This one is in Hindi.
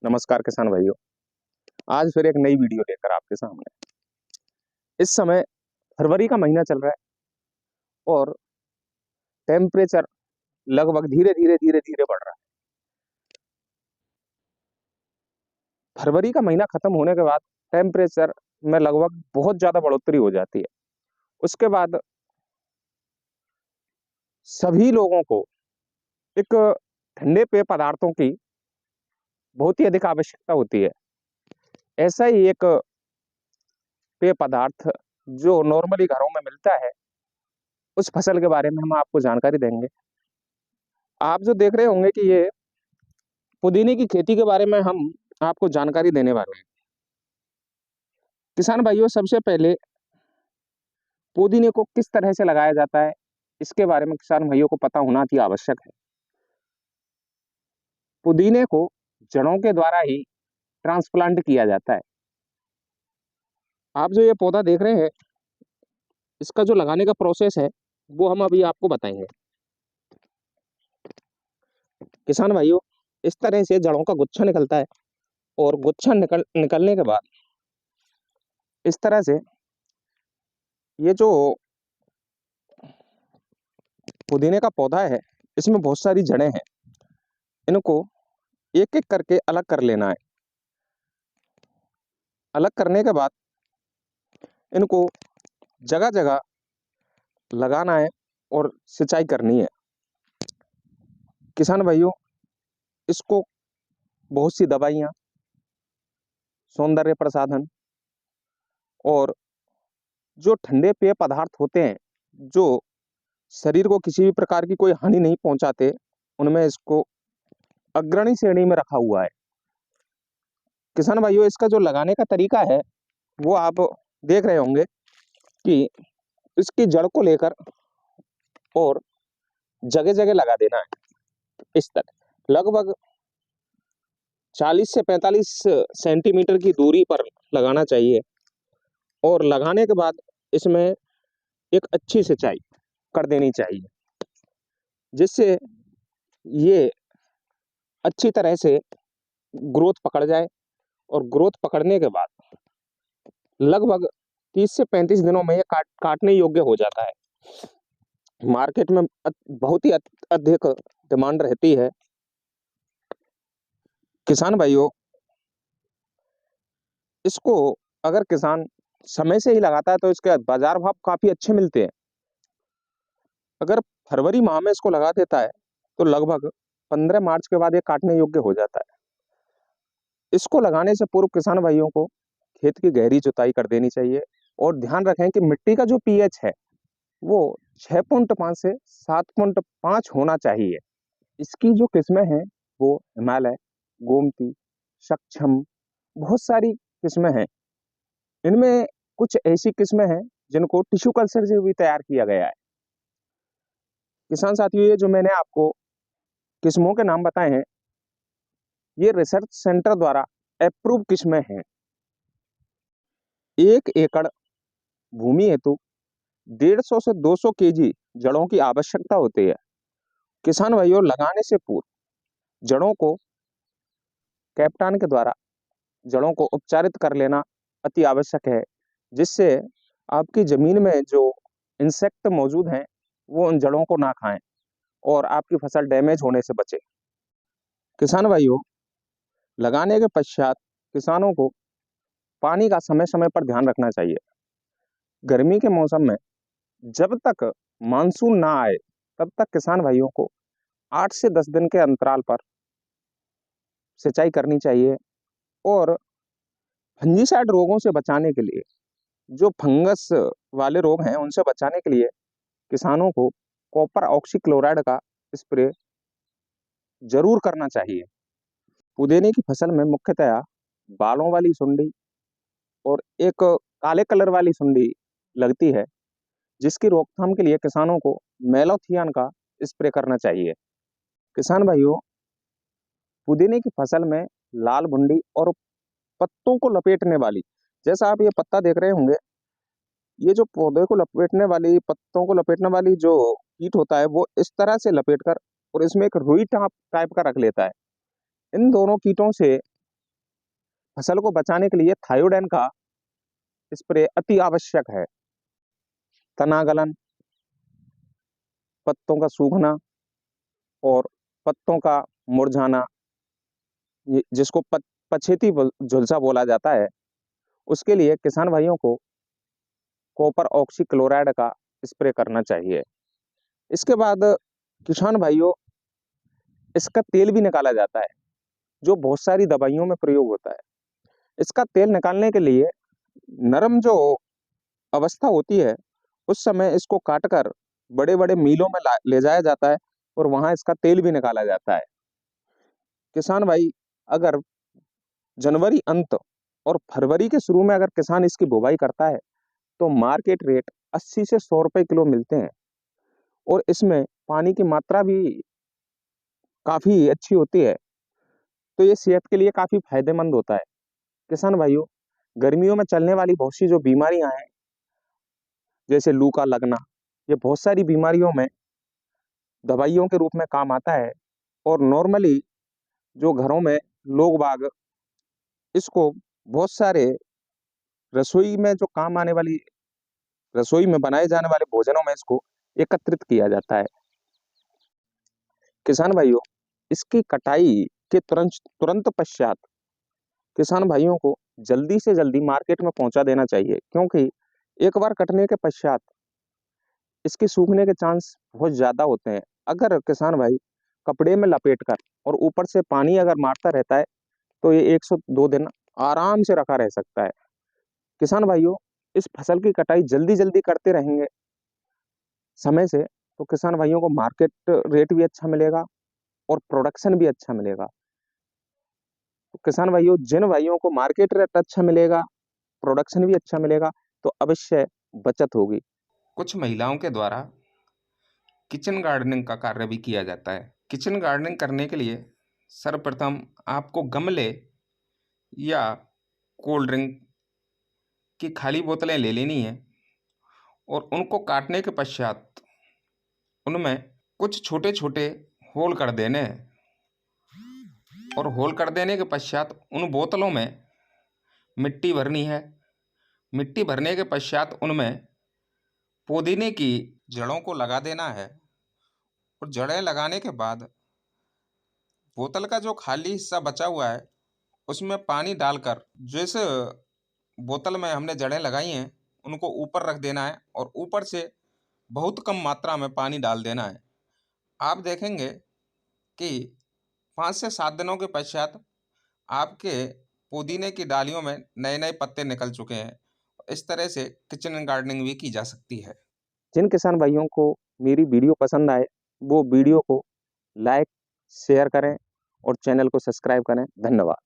नमस्कार किसान भाइयों। आज फिर एक नई वीडियो लेकर आपके सामने। इस समय फरवरी का महीना चल रहा है और टेम्परेचर लगभग धीरे धीरे बढ़ रहा है। फरवरी का महीना खत्म होने के बाद टेम्परेचर में लगभग बहुत ज्यादा बढ़ोतरी हो जाती है। उसके बाद सभी लोगों को एक ठंडे पेय पदार्थों की बहुत ही अधिक आवश्यकता होती है। ऐसा ही एक पेय पदार्थ जो नॉर्मली घरों में मिलता है, उस फसल के बारे में हम आपको जानकारी देंगे। आप जो देख रहे होंगे कि ये पुदीने की खेती के बारे में हम आपको जानकारी देने वाले हैं। किसान भाइयों, सबसे पहले पुदीने को किस तरह से लगाया जाता है, इसके बारे में किसान भाइयों को पता होना अति आवश्यक है। पुदीने को जड़ों के द्वारा ही ट्रांसप्लांट किया जाता है। आप जो ये पौधा देख रहे हैं, इसका जो लगाने का प्रोसेस है वो हम अभी आपको बताएंगे। किसान भाइयों, इस तरह से जड़ों का गुच्छा निकलता है और गुच्छा निकलने के बाद इस तरह से ये जो पुदीने का पौधा है, इसमें बहुत सारी जड़ें हैं। इनको एक एक करके अलग कर लेना है। अलग करने के बाद इनको जगह जगह लगाना है और सिंचाई करनी है। किसान भाइयों, इसको बहुत सी दवाइयाँ, सौंदर्य प्रसाधन और जो ठंडे पेय पदार्थ होते हैं जो शरीर को किसी भी प्रकार की कोई हानि नहीं पहुंचाते, उनमें इसको अग्रणी श्रेणी में रखा हुआ है। किसान भाइयों, इसका जो लगाने का तरीका है वो आप देख रहे होंगे कि इसकी जड़ को लेकर और जगह जगह लगा देना है। इस तरह लगभग 40 से 45 सेंटीमीटर की दूरी पर लगाना चाहिए और लगाने के बाद इसमें एक अच्छी सिंचाई कर देनी चाहिए, जिससे ये अच्छी तरह से ग्रोथ पकड़ जाए। और ग्रोथ पकड़ने के बाद लगभग 30 से 35 दिनों में ये काटने योग्य हो जाता है। मार्केट में बहुत ही अधिक डिमांड रहती है। किसान भाइयों, इसको अगर किसान समय से ही लगाता है तो इसके बाजार भाव काफी अच्छे मिलते हैं। अगर फरवरी माह में इसको लगा देता है तो लगभग 15 मार्च के बाद ये काटने योग्य हो जाता है। इसको लगाने से पूर्व किसान भाइयों को खेत की गहरी जुताई कर देनी चाहिए और ध्यान रखें कि मिट्टी का जो पीएच है वो 6.5 से 7.5 होना चाहिए। इसकी जो किस्में हैं वो हिमालय, गोमती, सक्षम, बहुत सारी किस्में हैं। इनमें कुछ ऐसी किस्में हैं जिनको टिश्यू कल्चर से भी तैयार किया गया है। किसान साथियों, ये जो मैंने आपको किस्मों के नाम बताए हैं, ये रिसर्च सेंटर द्वारा अप्रूव किस्में हैं। 1 एकड़ भूमि हेतु 150 से 200 केजी जड़ों की आवश्यकता होती है। किसान भाइयों, लगाने से पूर्व जड़ों को कैप्टान के द्वारा जड़ों को उपचारित कर लेना अति आवश्यक है, जिससे आपकी जमीन में जो इंसेक्ट मौजूद हैं वो उन जड़ों को ना खाएं और आपकी फसल डैमेज होने से बचे। किसान भाइयों, लगाने के पश्चात किसानों को पानी का समय समय पर ध्यान रखना चाहिए। गर्मी के मौसम में जब तक मानसून ना आए तब तक किसान भाइयों को 8 से 10 दिन के अंतराल पर सिंचाई करनी चाहिए। और फंजीसाइड रोगों से बचाने के लिए, जो फंगस वाले रोग हैं उनसे बचाने के लिए किसानों को कॉपर ऑक्सीक्लोराइड का स्प्रे जरूर करना चाहिए। पुदीने की फसल में मुख्यतया बालों वाली सुंडी और एक काले कलर वाली सुंडी लगती है, जिसकी रोकथाम के लिए किसानों को मेलाथियन का स्प्रे करना चाहिए। किसान भाइयों, पुदीने की फसल में लाल भुंडी और पत्तों को लपेटने वाली, जैसा आप ये पत्ता देख रहे होंगे, ये जो पौधे को लपेटने वाली, पत्तों को लपेटने वाली जो कीट होता है वो इस तरह से लपेट कर और इसमें एक रुई टाइप का रख लेता है। इन दोनों कीटों से फसल को बचाने के लिए थायोडाइन का स्प्रे अति आवश्यक है। तना गलन, पत्तों का सूखना और पत्तों का मुरझाना, जिसको पछेती झुलसा बोला जाता है, उसके लिए किसान भाइयों को कॉपर ऑक्सीक्लोराइड का स्प्रे करना चाहिए। इसके बाद किसान भाइयों, इसका तेल भी निकाला जाता है, जो बहुत सारी दवाइयों में प्रयोग होता है। इसका तेल निकालने के लिए नरम जो अवस्था होती है, उस समय इसको काटकर बड़े बड़े मिलों में ले जाया जाता है और वहां इसका तेल भी निकाला जाता है। किसान भाई, अगर जनवरी अंत और फरवरी के शुरू में अगर किसान इसकी बुवाई करता है तो मार्केट रेट 80 से 100 रुपए किलो मिलते हैं और इसमें पानी की मात्रा भी काफी अच्छी होती है, तो ये सेहत के लिए काफी फायदेमंद होता है। किसान भाइयों, गर्मियों में चलने वाली बहुत सी जो बीमारियां हैं, जैसे लू का लगना, ये बहुत सारी बीमारियों में दवाइयों के रूप में काम आता है। और नॉर्मली जो घरों में लोग बाग इसको बहुत सारे रसोई में जो काम आने वाली, रसोई में बनाए जाने वाले भोजनों में इसको एकत्रित किया जाता है। किसान भाइयों, इसकी कटाई के तुरंत तुरंत पश्चात किसान भाइयों को जल्दी से जल्दी मार्केट में पहुंचा देना चाहिए, क्योंकि एक बार कटने के पश्चात इसके सूखने के चांस बहुत ज्यादा होते हैं। अगर किसान भाई कपड़े में लपेट कर और ऊपर से पानी अगर मारता रहता है तो ये 102 दिन आराम से रखा रह सकता है। किसान भाइयों, इस फसल की कटाई जल्दी जल्दी करते रहेंगे समय से, तो किसान भाइयों को मार्केट रेट भी अच्छा मिलेगा और प्रोडक्शन भी अच्छा मिलेगा। तो किसान भाइयों, जिन भाइयों को मार्केट रेट अच्छा मिलेगा, प्रोडक्शन भी अच्छा मिलेगा, तो अवश्य बचत होगी। कुछ महिलाओं के द्वारा किचन गार्डनिंग का कार्य भी किया जाता है। किचन गार्डनिंग करने के लिए सर्वप्रथम आपको गमले या कोल्ड ड्रिंक की खाली बोतलें ले लेनी है और उनको काटने के पश्चात उनमें कुछ छोटे छोटे होल कर देने हैं और होल कर देने के पश्चात उन बोतलों में मिट्टी भरनी है। मिट्टी भरने के पश्चात उनमें पुदीने की जड़ों को लगा देना है और जड़ें लगाने के बाद बोतल का जो खाली हिस्सा बचा हुआ है उसमें पानी डालकर, जैसे बोतल में हमने जड़ें लगाई हैं उनको ऊपर रख देना है और ऊपर से बहुत कम मात्रा में पानी डाल देना है। आप देखेंगे कि 5 से 7 दिनों के पश्चात आपके पुदीने की डालियों में नए नए पत्ते निकल चुके हैं। इस तरह से किचन गार्डनिंग भी की जा सकती है। जिन किसान भाइयों को मेरी वीडियो पसंद आए, वो वीडियो को लाइक शेयर करें और चैनल को सब्सक्राइब करें। धन्यवाद।